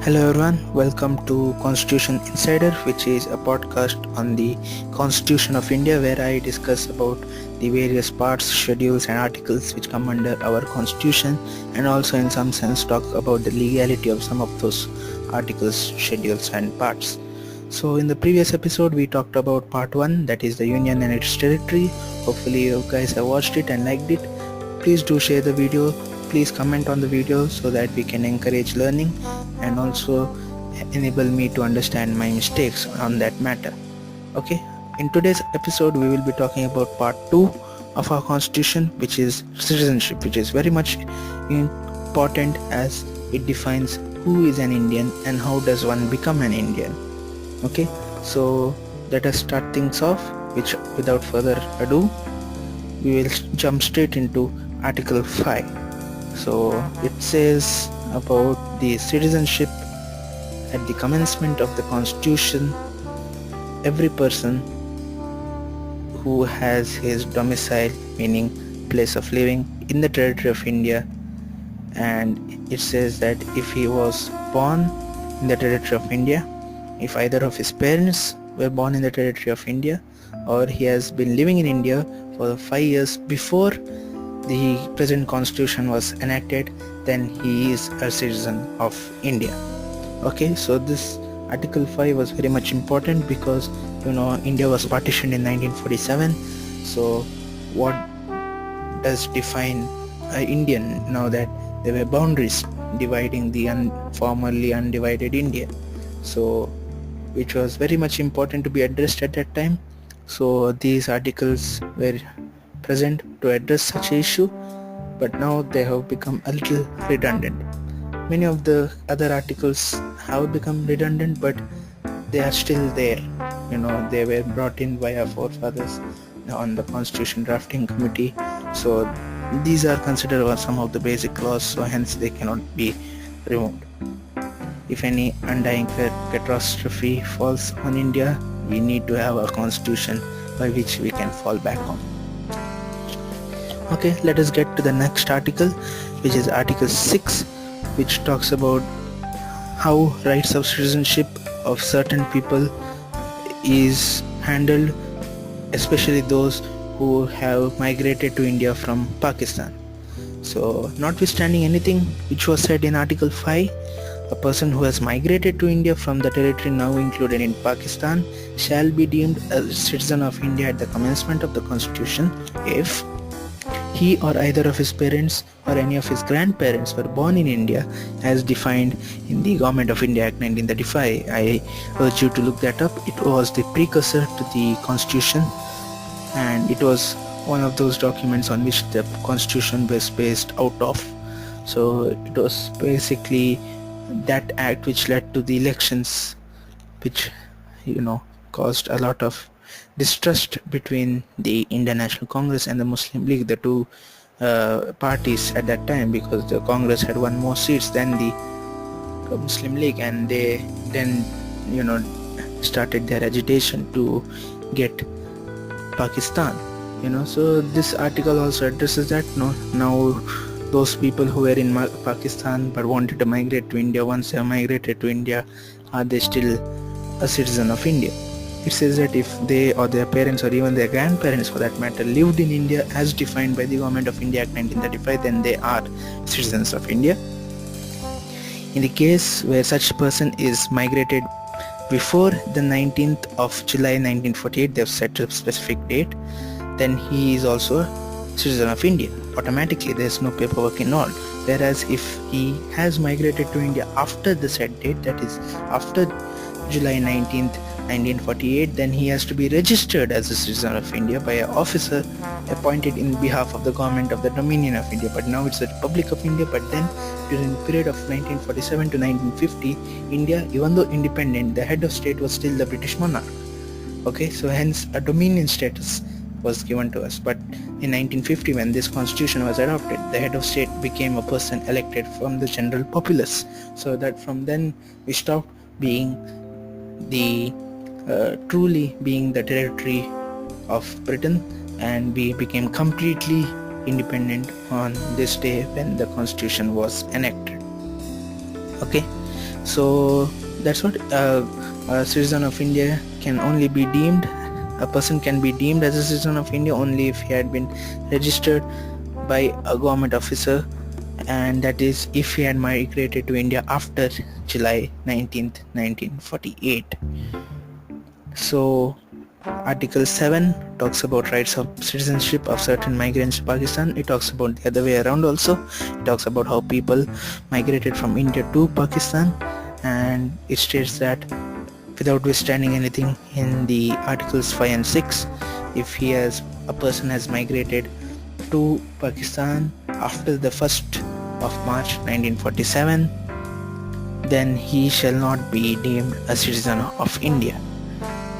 Hello everyone, welcome to Constitution Insider, which is a podcast on the Constitution of India where I discuss about the various parts, schedules and articles which come under our Constitution, and also in some sense talk about the legality of some of those articles, schedules and parts. So in the previous episode we talked about part 1, that is the Union and its territory. Hopefully you guys have watched it and liked it. Please do share the video. Please comment on the video so that we can encourage learning and also enable me to understand my mistakes on that matter. Okay, in today's episode we will be talking about part 2 of our constitution, which is citizenship, which is very much important as it defines who is an Indian and how does one become an Indian. Okay, so let us start things off, which without further ado we will jump straight into Article 5. So it says about the citizenship. At the commencement of the Constitution, every person who has his domicile, meaning place of living, in the territory of India, and it says that if he was born in the territory of India, if either of his parents were born in the territory of India, or he has been living in India for 5 years before the present constitution was enacted, then he is a citizen of India. Okay, so this Article 5 was very much important because India was partitioned in 1947. So what does define an Indian now that there were boundaries dividing the formerly undivided India? So which was very much important to be addressed at that time. So these articles were present to address such an issue, but now they have become a little redundant. Many of the other articles have become redundant, but they are still there. They were brought in by our forefathers on the Constitution Drafting Committee. So these are considered some of the basic laws, so hence they cannot be removed. If any undying catastrophe falls on India, we need to have a constitution by which we can fall back on. Okay, let us get to the next article, which is Article 6, which talks about how rights of citizenship of certain people is handled, especially those who have migrated to India from Pakistan. So notwithstanding anything which was said in Article 5, a person who has migrated to India from the territory now included in Pakistan shall be deemed a citizen of India at the commencement of the Constitution if he or either of his parents or any of his grandparents were born in India as defined in the Government of India Act 1935. I urge you to look that up. It was the precursor to the Constitution, and it was one of those documents on which the Constitution was based out of. So it was basically that act which led to the elections, which caused a lot of distrust between the Indian National Congress and the Muslim League, the two parties at that time, because the Congress had won more seats than the Muslim League, and they then started their agitation to get Pakistan. So this article also addresses that. Now those people who were in Pakistan but wanted to migrate to India, once they have migrated to India, are they still a citizen of India? It says that if they or their parents or even their grandparents for that matter lived in India as defined by the Government of India Act 1935, then they are citizens of India. In the case where such person is migrated before the 19th of July 1948, they have set a specific date, then he is also a citizen of India. Automatically, there is no paperwork involved. Whereas if he has migrated to India after the set date, that is after July 19th 1948, then he has to be registered as a citizen of India by an officer appointed in behalf of the government of the Dominion of India. But now it's the Republic of India. But then during the period of 1947 to 1950, India, even though independent, the head of state was still the British monarch. Okay, so hence a dominion status was given to us. But in 1950, when this constitution was adopted, the head of state became a person elected from the general populace. So that from then we stopped being truly being the territory of Britain, and we became completely independent on this day when the constitution was enacted. Okay, So that's what a citizen of India can only be deemed. A person can be deemed as a citizen of India only if he had been registered by a government officer, and that is if he had migrated to India after July 19th, 1948. So Article 7 talks about rights of citizenship of certain migrants to Pakistan. It talks about the other way around also. It talks about how people migrated from India to Pakistan, and it states that without withstanding anything in the Articles 5 and 6, if a person has migrated to Pakistan after the 1st of March 1947, then he shall not be deemed a citizen of India.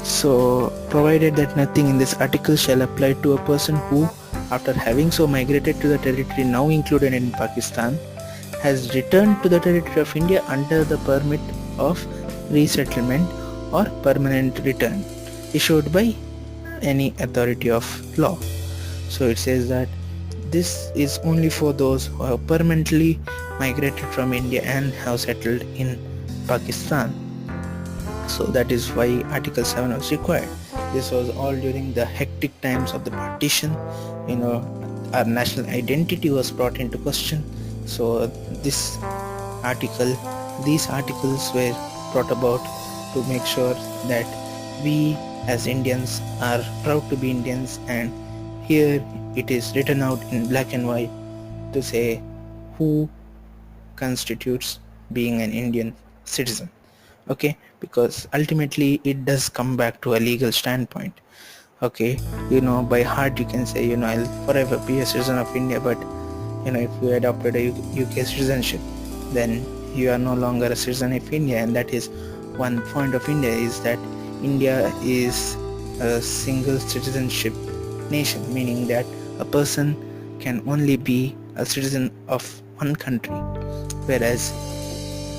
So, provided that nothing in this article shall apply to a person who, after having so migrated to the territory now included in Pakistan, has returned to the territory of India under the permit of resettlement or permanent return issued by any authority of law. So it says that this is only for those who have permanently migrated from India and have settled in Pakistan. So that is why Article 7 was required. This was all during the hectic times of the partition. Our national identity was brought into question. So these articles were brought about to make sure that we as Indians are proud to be Indians, and here it is written out in black and white to say who constitutes being an Indian citizen. Okay, because ultimately it does come back to a legal standpoint. Okay, by heart you can say, I'll forever be a citizen of India, but if you adopted a UK citizenship, then you are no longer a citizen of India. And that is one point of India, is that India is a single citizenship nation, meaning that a person can only be a citizen of one country, whereas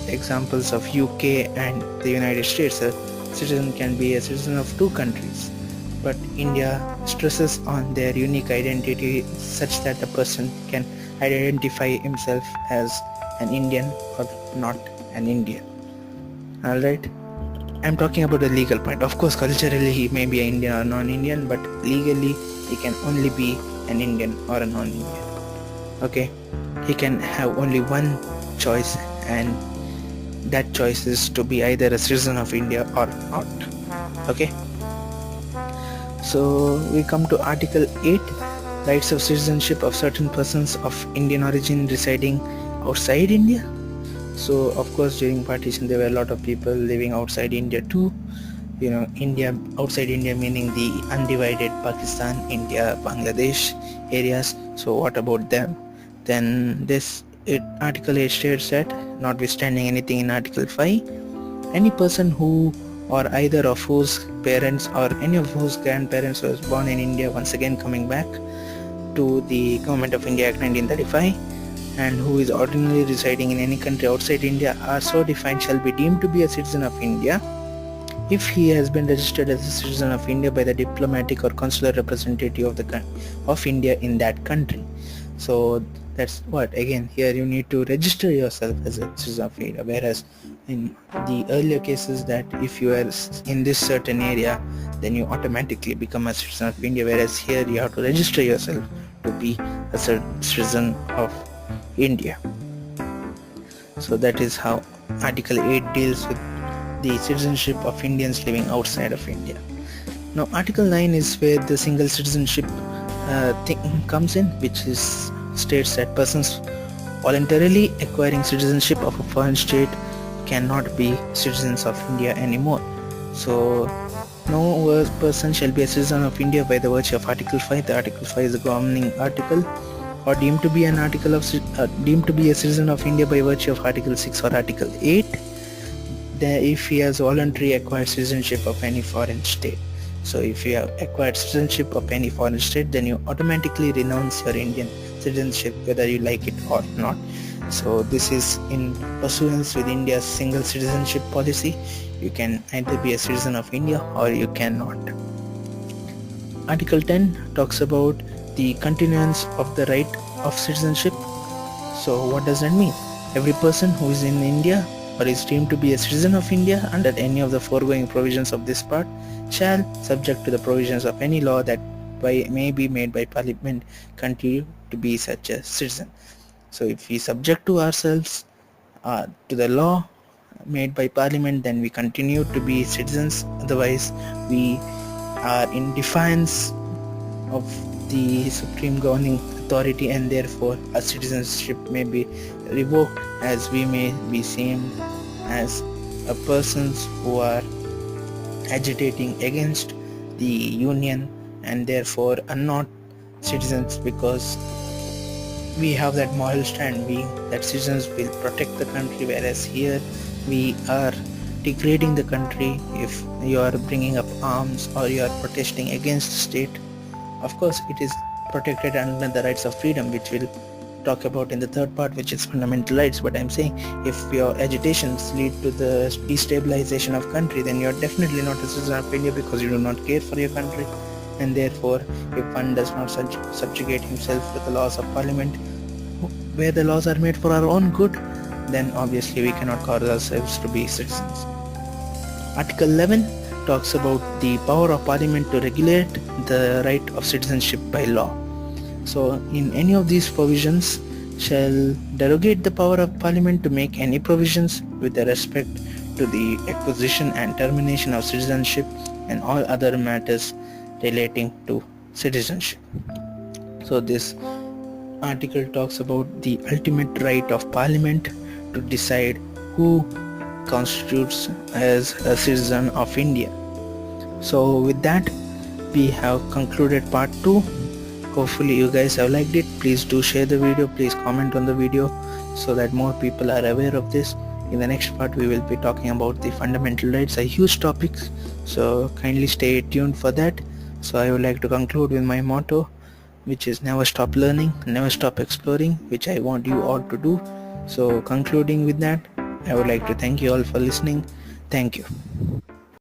examples of UK and the United States, a citizen can be a citizen of two countries. But India stresses on their unique identity such that a person can identify himself as an Indian or not an Indian. Alright, I'm talking about the legal point. Of course, culturally he may be an Indian or non-Indian, but legally he can only be an Indian or a non-Indian. Okay, he can have only one choice, and that choice is to be either a citizen of India or not. Okay, so we come to Article 8, rights of citizenship of certain persons of Indian origin residing outside India. So of course during partition there were a lot of people living outside India too. India, outside India meaning the undivided Pakistan, India, Bangladesh areas. So what about them? Then Article 8 states that notwithstanding anything in Article 5, any person who or either of whose parents or any of whose grandparents was born in India, once again coming back to the Government of India Act 1935, and who is ordinarily residing in any country outside India are so defined shall be deemed to be a citizen of India if he has been registered as a citizen of India by the diplomatic or consular representative of India in that country. So that's what, again, here you need to register yourself as a citizen of India, whereas in the earlier cases that if you are in this certain area then you automatically become a citizen of India, whereas here you have to register yourself to be a citizen of India. So that is how Article 8 deals with the citizenship of Indians living outside of India. Now Article 9 is where the single citizenship thing comes in, which states that persons voluntarily acquiring citizenship of a foreign state cannot be citizens of India anymore. So no person shall be a citizen of India by the virtue of Article 5. The Article 5 is a governing article, or deemed to be deemed to be a citizen of India by virtue of Article 6 or Article 8, if he has voluntarily acquired citizenship of any foreign state. So if you have acquired citizenship of any foreign state, then you automatically renounce your Indian citizenship whether you like it or not. So this is in pursuance with India's single citizenship policy. You can either be a citizen of India or you cannot. Article 10 talks about the continuance of the right of citizenship. So what does that mean? Every person who is in India or is deemed to be a citizen of India under any of the foregoing provisions of this part shall, subject to the provisions of any law that may be made by Parliament, continue to be such a citizen. So if we subject to ourselves to the law made by Parliament, then we continue to be citizens. Otherwise, we are in defiance of the supreme governing authority, and therefore our citizenship may be revoked, as we may be seen as a persons who are agitating against the union and therefore are not citizens, because we have that moral stand being that citizens will protect the country, whereas here we are degrading the country if you are bringing up arms or you are protesting against the state. Of course, it is protected under the rights of freedom, which we'll talk about in the third part, which is fundamental rights. But I'm saying, if your agitations lead to the destabilization of country, then you're definitely not a citizen of India, because you do not care for your country. And therefore, if one does not subjugate himself with the laws of Parliament, where the laws are made for our own good, then obviously we cannot call ourselves to be citizens. Article 11 talks about the power of Parliament to regulate the right of citizenship by law. So in any of these provisions shall derogate the power of Parliament to make any provisions with respect to the acquisition and termination of citizenship and all other matters relating to citizenship. So this article talks about the ultimate right of Parliament to decide who constitutes as a citizen of India. So with that, we have concluded part 2. Hopefully you guys have liked it. Please do share the video, please comment on the video so that more people are aware of this. In the next part we will be talking about the fundamental rights, a huge topic, so kindly stay tuned for that. So I would like to conclude with my motto, which is never stop learning, never stop exploring, which I want you all to do. So concluding with that, I would like to thank you all for listening. Thank you.